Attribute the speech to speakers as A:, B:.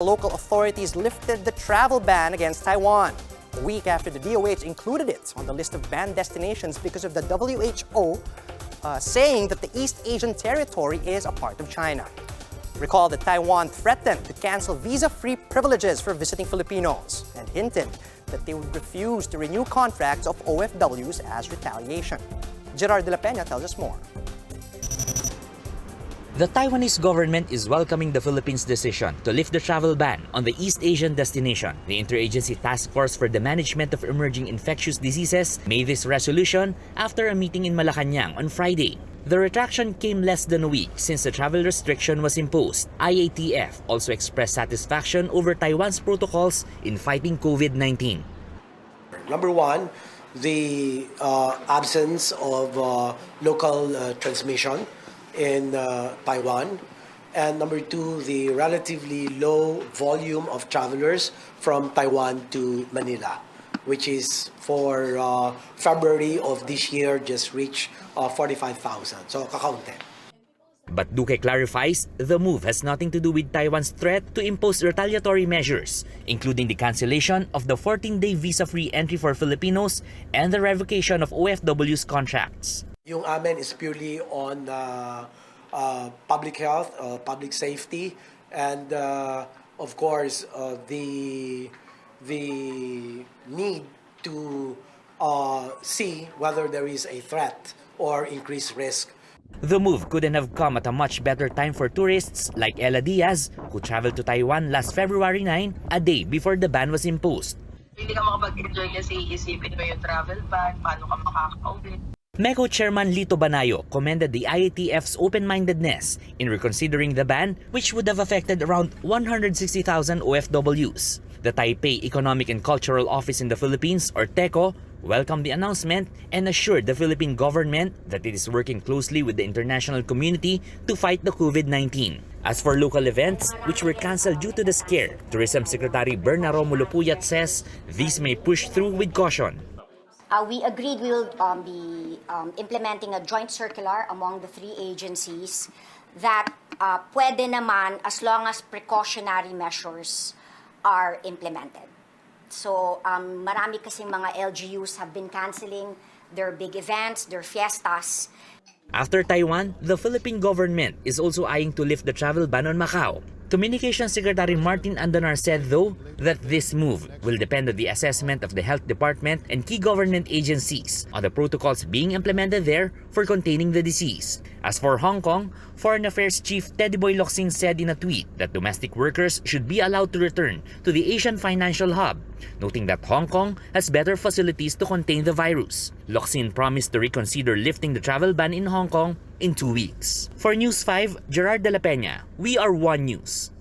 A: Local authorities lifted the travel ban against Taiwan a week after the DOH included it on the list of banned destinations because of the WHO saying that the East Asian territory is a part of China. Recall that Taiwan threatened to cancel visa-free privileges for visiting Filipinos and hinted that they would refuse to renew contracts of OFWs as retaliation. Gerard de la Peña tells us more.
B: The Taiwanese government is welcoming the Philippines' decision to lift the travel ban on the East Asian destination. The Interagency Task Force for the Management of Emerging Infectious Diseases made this resolution after a meeting in Malacanang on Friday. The retraction came less than a week since the travel restriction was imposed. IATF also expressed satisfaction over Taiwan's protocols in fighting COVID-19.
C: Number one, the absence of local transmission in Taiwan, and number two, the relatively low volume of travelers from Taiwan to Manila, which is for February of this year just reached 45,000, so kakaunti.
B: But Duque clarifies the move has nothing to do with Taiwan's threat to impose retaliatory measures, including the cancellation of the 14-day visa-free entry for Filipinos and the revocation of OFW's contracts.
C: Yung amin is purely on public health, public safety, and of course the need to see whether there is a threat or increased risk.
B: The move couldn't have come at a much better time for tourists like Ella Diaz, who traveled to Taiwan last February 9, a day before the ban was imposed.
D: Hindi ka makapag-enjoy kasi isipin mo yung travel ban, paano ka makaka-uwi.
B: MECO Chairman Lito Banayo commended the IATF's open-mindedness in reconsidering the ban, which would have affected around 160,000 OFWs. The Taipei Economic and Cultural Office in the Philippines, or TECO, welcomed the announcement and assured the Philippine government that it is working closely with the international community to fight the COVID-19. As for local events, which were cancelled due to the scare, Tourism Secretary Berna Romulo Puyat says these may push through with caution.
E: We agreed we will be implementing a joint circular among the three agencies that pwede naman as long as precautionary measures are implemented. So marami kasing mga LGUs have been canceling their big events, their fiestas.
B: After Taiwan, the Philippine government is also eyeing to lift the travel ban on Macau. Communications Secretary Martin Andanar said, though, that this move will depend on the assessment of the Health Department and key government agencies on the protocols being implemented there for containing the disease. As for Hong Kong, Foreign Affairs Chief Teddy Boy Locsin said in a tweet that domestic workers should be allowed to return to the Asian financial hub, noting that Hong Kong has better facilities to contain the virus. Locsin promised to reconsider lifting the travel ban in Hong Kong in 2 weeks. For News 5, Gerard de la Peña, we are One News.